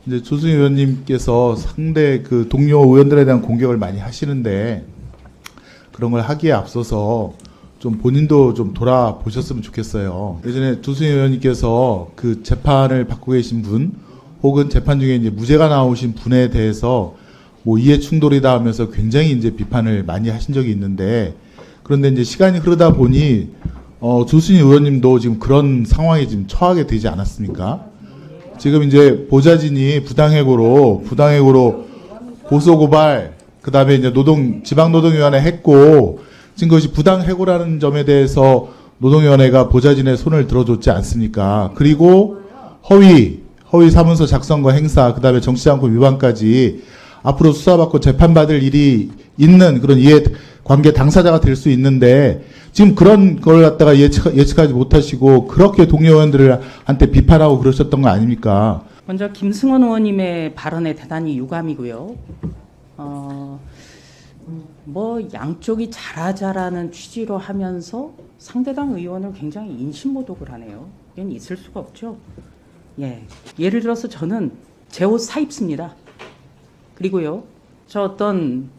이제 조승희 의원님께서 상대 그 동료 의원들에 대한 공격을 많이 하시는데 그런 걸 하기에 앞서서 좀 본인도 좀 돌아보셨으면 좋겠어요. 예전에 조승희 의원님께서 그 재판을 받고 계신 분 혹은 재판 중에 이제 무죄가 나오신 분에 대해서 뭐 이해 충돌이다 하면서 굉장히 이제 비판을 많이 하신 적이 있는데 그런데 이제 시간이 흐르다 보니 조승희 의원님도 지금 그런 상황에 지금 처하게 되지 않았습니까? 지금 이제 보좌진이 부당해고로 고소고발 그다음에 이제 지방노동위원회 했고 지금 그것이 부당해고라는 점에 대해서 노동위원회가 보좌진의 손을 들어줬지 않습니까? 그리고 허위 사문서 작성과 행사 그다음에 정치자금법 위반까지 앞으로 수사받고 재판받을 일이 있는 그런 이해관계 당사자가 될 수 있는데 지금 그런 걸 갖다가 예측하지 못하시고 그렇게 동료 의원들한테 비판하고 그러셨던 거 아닙니까? 먼저 김승원 의원님의 발언에 대단히 유감이고요. 뭐 양쪽이 잘하자라는 취지로 하면서 상대당 의원을 굉장히 인신모독을 하네요. 이건 있을 수가 없죠. 예를 들어서 저는 제 옷 사입습니다. 그리고요, 저 어떤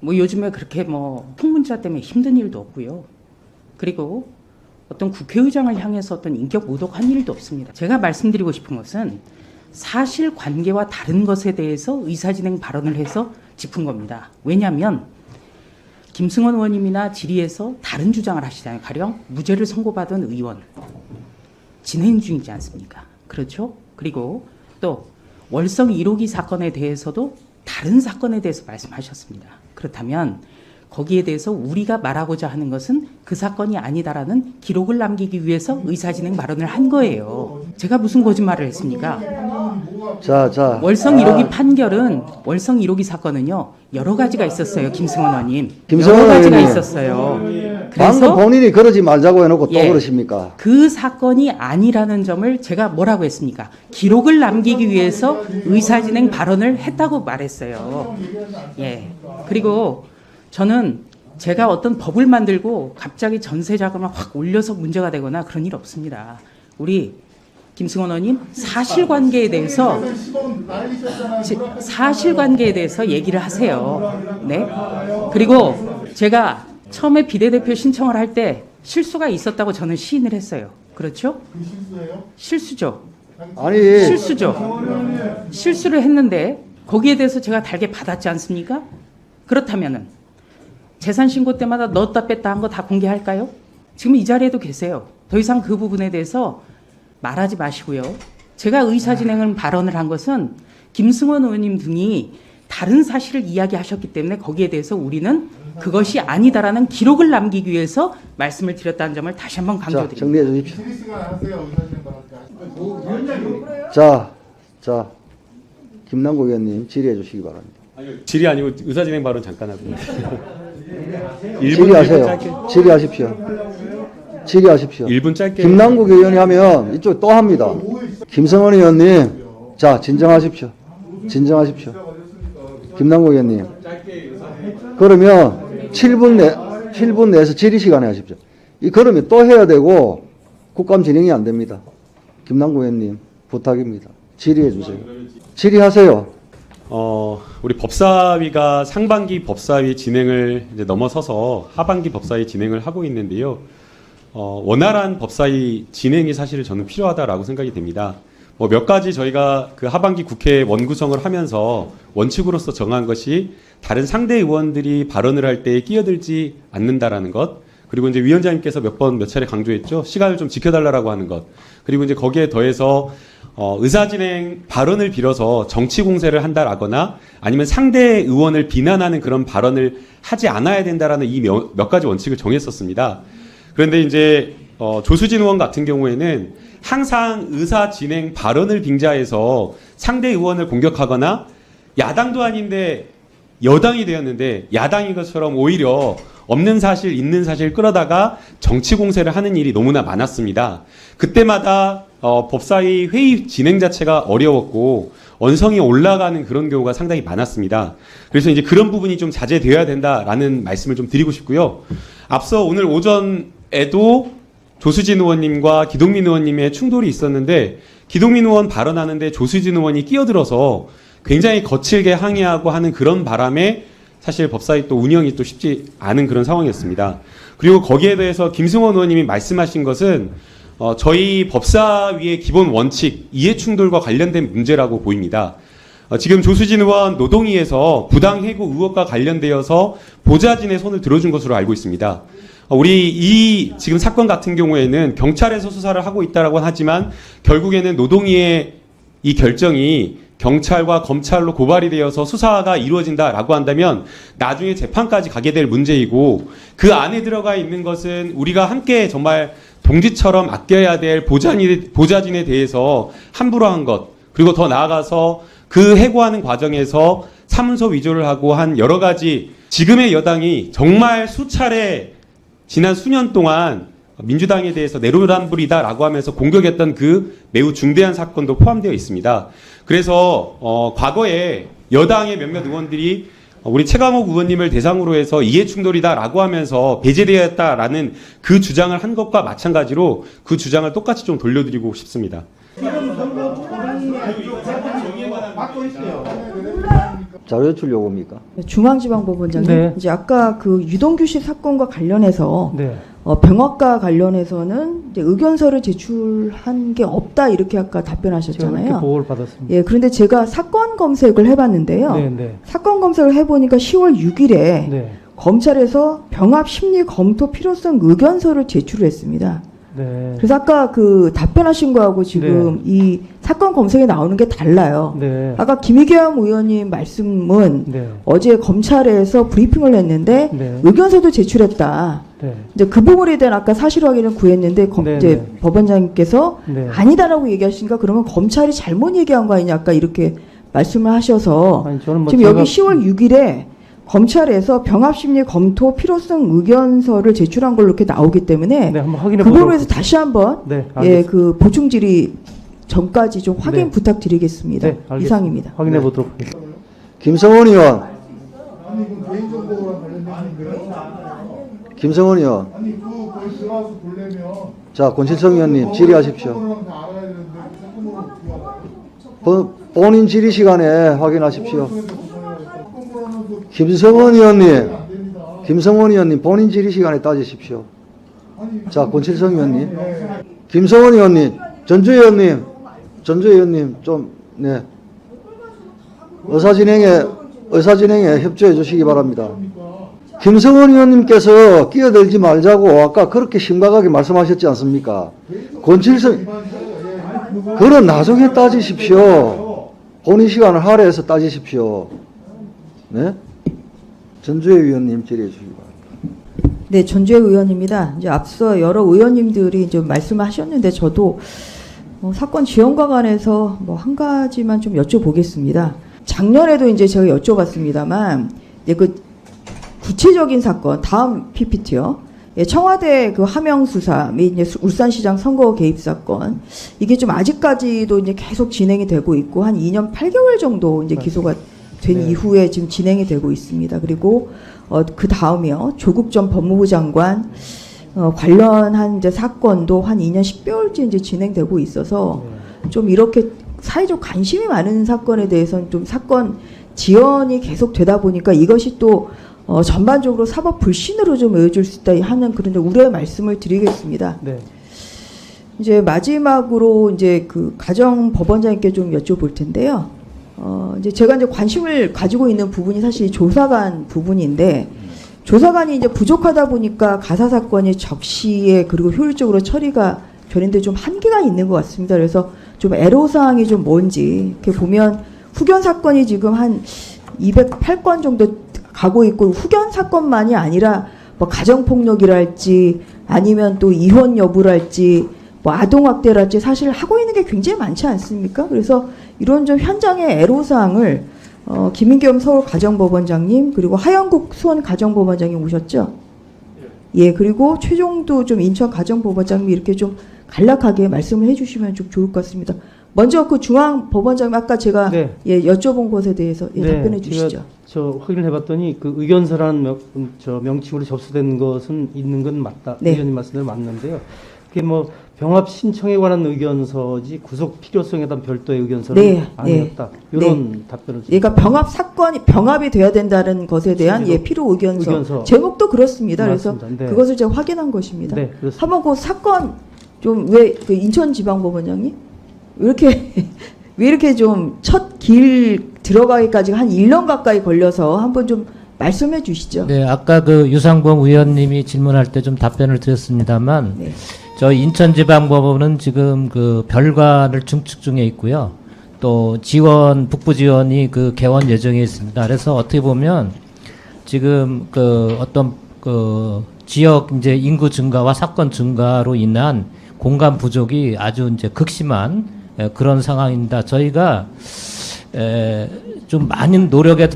뭐 요즘에 그렇게 뭐 풍문자 때문에 힘든 일도 없고요. 그리고 어떤 국회의장을 향해서 어떤 인격 모독한 일도 없습니다. 제가 말씀드리고 싶은 것은 사실관계와 다른 것에 대해서 의사진행 발언을 해서 짚은 겁니다. 왜냐하면 김승원 의원님이나 질의에서 다른 주장을 하시잖아요. 가령 무죄를 선고받은 의원 진행 중이지 않습니까? 그렇죠? 그리고 또 월성 1호기 사건에 대해서도 다른 사건에 대해서 말씀하셨습니다. 그렇다면 거기에 대해서 우리가 말하고자 하는 것은 그 사건이 아니다라는 기록을 남기기 위해서 의사진행 발언을 한 거예요. 제가 무슨 거짓말을 했습니까? 월성 1호기 판결은 월성 1호기 사건은요 여러 가지가 있었어요. 김승원 의원님 여러 가지가 있었어요. 방금 그래서 본인이 그러지 말자고 해놓고 또 그러십니까? 그 사건이 아니라는 점을 제가 뭐라고 했습니까? 기록을 남기기 위해서 의사진행 발언을 했다고 말했어요. 그리고 저는 제가 어떤 법을 만들고 갑자기 전세 자금을 확 올려서 문제가 되거나 그런 일 없습니다. 우리 김승원 의원님 사실관계에 대해서 얘기를 하세요. 네. 그리고 제가 처음에 비례대표 신청을 할 때 실수가 있었다고 저는 시인을 했어요. 그렇죠? 실수죠. 실수죠. 실수를 했는데 거기에 대해서 제가 달게 받았지 않습니까? 그렇다면은 재산 신고 때마다 넣었다 뺐다 한 거 다 공개할까요? 지금 이 자리에도 계세요. 더 이상 그 부분에 대해서 말하지 마시고요. 제가 의사진행을 발언을 한 것은 김승원 의원님 등이 다른 사실을 이야기하셨기 때문에 거기에 대해서 우리는 그것이 아니다라는 기록을 남기기 위해서 말씀을 드렸다는 점을 다시 한번 강조드립니다. 정리해 주십시오. 김남국 의원님 질의해 주시기 바랍니다. 질의 아니고 의사진행 발언 잠깐 하고. 질의하세요. 질의하십시오. 1분 짧게. 김남국 의원이 하면 이쪽 또 합니다. 김성원 의원님, 진정하십시오. 김남국 의원님. 그러면 7분 내에서 질의 시간에 하십시오. 그러면 또 해야 되고 국감 진행이 안 됩니다. 김남국 의원님 부탁입니다. 질의해 주세요. 질의하세요. 우리 법사위가 상반기 법사위 진행을 이제 넘어서서 하반기 법사위 진행을 하고 있는데요. 원활한 법사위 진행이 사실 저는 필요하다라고 생각이 됩니다. 몇 가지 저희가 그 하반기 국회 원구성을 하면서 원칙으로서 정한 것이 다른 상대 의원들이 발언을 할 때 끼어들지 않는다라는 것, 그리고 이제 위원장님께서 몇 차례 강조했죠. 시간을 좀 지켜달라고 하는 것, 그리고 이제 거기에 더해서 의사진행 발언을 빌어서 정치 공세를 한다라거나 아니면 상대 의원을 비난하는 그런 발언을 하지 않아야 된다라는 이 몇 가지 원칙을 정했었습니다. 그런데 이제 조수진 의원 같은 경우에는 항상 의사진행 발언을 빙자해서 상대 의원을 공격하거나 야당도 아닌데 여당이 되었는데 야당인 것처럼 오히려 없는 사실, 있는 사실 끌어다가 정치 공세를 하는 일이 너무나 많았습니다. 그때마다 법사위 회의 진행 자체가 어려웠고 원성이 올라가는 그런 경우가 상당히 많았습니다. 그래서 이제 그런 부분이 좀 자제되어야 된다라는 말씀을 좀 드리고 싶고요. 앞서 오늘 오전에도 조수진 의원님과 기동민 의원님의 충돌이 있었는데 기동민 의원 발언하는데 조수진 의원이 끼어들어서 굉장히 거칠게 항의하고 하는 그런 바람에 사실 법사위 또 운영이 또 쉽지 않은 그런 상황이었습니다. 그리고 거기에 대해서 김승원 의원님이 말씀하신 것은 저희 법사위의 기본 원칙, 이해충돌과 관련된 문제라고 보입니다. 지금 조수진 의원 노동위에서 부당해고 의혹과 관련되어서 보좌진의 손을 들어준 것으로 알고 있습니다. 우리 이 지금 사건 같은 경우에는 경찰에서 수사를 하고 있다라고 하지만 결국에는 노동위의 이 결정이 경찰과 검찰로 고발이 되어서 수사가 이루어진다라고 한다면 나중에 재판까지 가게 될 문제이고 그 안에 들어가 있는 것은 우리가 함께 정말 동지처럼 아껴야 될 보좌진에 대해서 함부로 한 것, 그리고 더 나아가서 그 해고하는 과정에서 사문서 위조를 하고 한 여러 가지 지금의 여당이 정말 수차례 지난 수년 동안 민주당에 대해서 내로남불이다라고 하면서 공격했던 그 매우 중대한 사건도 포함되어 있습니다. 그래서 과거에 여당의 몇몇 의원들이 우리 최강욱 의원님을 대상으로 해서 이해충돌이다라고 하면서 배제되었다라는 그 주장을 한 것과 마찬가지로 그 주장을 똑같이 좀 돌려드리고 싶습니다. 자료 제출 요구입니까? 중앙지방법원장님, 네. 이제 아까 그 유동규 씨 사건과 관련해서 네. 병합과 관련해서는 이제 의견서를 제출한 게 없다 이렇게 아까 제가 답변하셨잖아요. 그렇게 보고를 받았습니다. 예, 그런데 제가 사건 검색을 해봤는데요. 네, 네. 사건 검색을 해보니까 10월 6일에 네. 검찰에서 병합 심리 검토 필요성 의견서를 제출을 했습니다. 네. 그래서 아까 그 답변하신 거하고 지금 이 사건 검색에 나오는 게 달라요. 네. 아까 김의겸 의원님 말씀은 네. 어제 검찰에서 브리핑을 했는데 네. 의견서도 제출했다. 네. 이제 그 부분에 대한 아까 사실 확인을 구했는데 네, 이제 네. 법원장님께서 네. 아니다라고 얘기하시니까 그러면 검찰이 잘못 얘기한 거 아니냐 아까 이렇게 말씀을 하셔서 아니, 저는 뭐 지금 여기 제가- 10월 6일에 검찰에서 병합심리 검토 필요성 의견서를 제출한 걸로 이렇게 나오기 때문에 네, 한번 확인해 그 보도록. 부분에서 다시 한번 네, 예, 알겠습니다. 그 보충 질의 전까지 좀 확인 네. 부탁드리겠습니다. 네, 알겠습니다. 이상입니다. 확인해 네. 보도록 하겠습니다. 김성원 의원. 김성원 의원. 아니 그걸 들어가서 보려면 자, 권칠성 의원님 질의하십시오. 본인 질의 시간에 확인하십시오. 김성원 의원님 본인 질의 시간에 따지십시오. 자, 권칠성 의원님. 김성원 의원님, 전주 의원님 좀, 네. 의사진행에 협조해 주시기 바랍니다. 김성원 의원님께서 끼어들지 말자고 아까 그렇게 심각하게 말씀하셨지 않습니까? 권칠성, 그건 나중에 따지십시오. 본인 시간을 할애해서 따지십시오. 네? 전주혜 의원님 질의해 주시기 바랍니다. 네, 전주혜 의원입니다. 이제 앞서 여러 의원님들이 이제 말씀하셨는데 저도 사건 지원과 관해서 뭐 한 가지만 좀 여쭤보겠습니다. 작년에도 이제 제가 여쭤봤습니다만 이제 그 구체적인 사건 다음 PPT요. 예, 청와대 그 하명 수사 및 이제 울산시장 선거 개입 사건 이게 좀 아직까지도 이제 계속 진행이 되고 있고 한 2년 8개월 정도 이제 기소가 된 네. 이후에 지금 진행이 되고 있습니다. 그리고 그 다음이요 조국 전 법무부 장관 관련한 이제 사건도 한 2년 10개월째 이제 진행되고 있어서 좀 이렇게 사회적 관심이 많은 사건에 대해서는 좀 사건 지연이 계속 되다 보니까 이것이 또 전반적으로 사법 불신으로 좀 이어질 수 있다 하는 그런 우려의 말씀을 드리겠습니다. 네. 이제 마지막으로 이제 그 가정 법원장님께 좀 여쭤볼 텐데요. 이제 제가 이제 관심을 가지고 있는 부분이 사실 조사관 부분인데 조사관이 이제 부족하다 보니까 가사 사건이 적시에 그리고 효율적으로 처리가 되는데 좀 한계가 있는 것 같습니다. 그래서 좀 애로사항이 좀 뭔지 이렇게 보면 후견 사건이 지금 한 208건 정도 가고 있고 후견 사건만이 아니라 뭐 가정폭력이랄지 아니면 또 이혼 여부랄지 뭐 아동학대랄지 사실 하고 있는 게 굉장히 많지 않습니까? 그래서 이런 좀 현장의 애로사항을 김인겸 서울가정법원장님 그리고 하영국 수원가정법원장님 오셨죠? 예, 그리고 최종도 좀 인천가정법원장님 이렇게 좀 간략하게 말씀을 해주시면 좀 좋을 것 같습니다. 먼저 그 중앙법원장님 아까 제가 네. 예, 여쭤본 것에 대해서 예, 답변해 주시죠. 제가 저 확인을 해봤더니 그 의견서라는 명칭으로 접수된 것은 있는 건 맞다. 네. 의원님 말씀대로 맞는데요. 그게 뭐 병합 신청에 관한 의견서지 구속 필요성에 대한 별도의 의견서는 네, 아니었다. 이런 답변을 얘가 병합이 돼야 된다는 것에 대한 취지로 필요 의견서. 의견서. 제목도 그렇습니다. 그래서 맞습니다. 네. 그것을 제가 확인한 것입니다. 네, 그렇습니다. 한번 그 사건 좀 왜 그 인천지방법원장님 왜 이렇게 왜 이렇게 좀 첫 길 들어가기까지 한 1년 가까이 걸려서 한번 좀 말씀해 주시죠. 네, 아까 그 유상범 의원님이 질문할 때 좀 답변을 드렸습니다만, 네. 저희 인천지방법원은 지금 그 별관을 증축 중에 있고요. 또 지원, 북부 지원이 그 개원 예정에 있습니다. 그래서 어떻게 보면 지금 그 어떤 그 지역 이제 인구 증가와 사건 증가로 인한 공간 부족이 아주 이제 극심한 그런 상황입니다. 저희가 좀 많은 노력에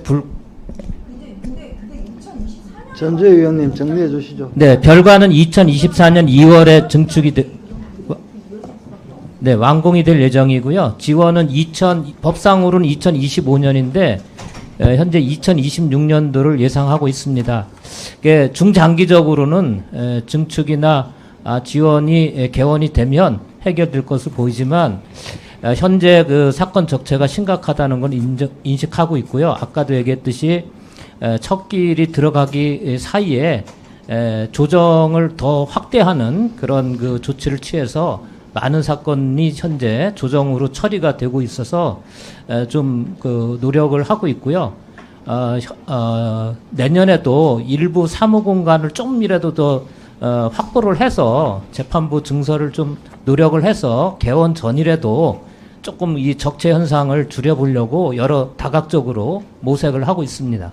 전재 의원님 정리해 주시죠. 네, 별관은 2024년 2월에 증축이 네, 완공이 될 예정이고요. 지원은 법상으로는 2025년인데 현재 2026년도를 예상하고 있습니다. 중장기적으로는 증축이나 지원이 개원이 되면 해결될 것으로 보이지만 현재 그 사건 적체가 심각하다는 건 인식하고 있고요. 아까도 얘기했듯이 첫 길이 들어가기 사이에 조정을 더 확대하는 그런 그 조치를 취해서 많은 사건이 현재 조정으로 처리가 되고 있어서 좀 그 노력을 하고 있고요. 내년에도 일부 사무 공간을 좀이라도 더 확보를 해서 재판부 증서를 좀 노력을 해서 개원 전이라도 조금 이 적체 현상을 줄여보려고 여러 다각적으로 모색을 하고 있습니다.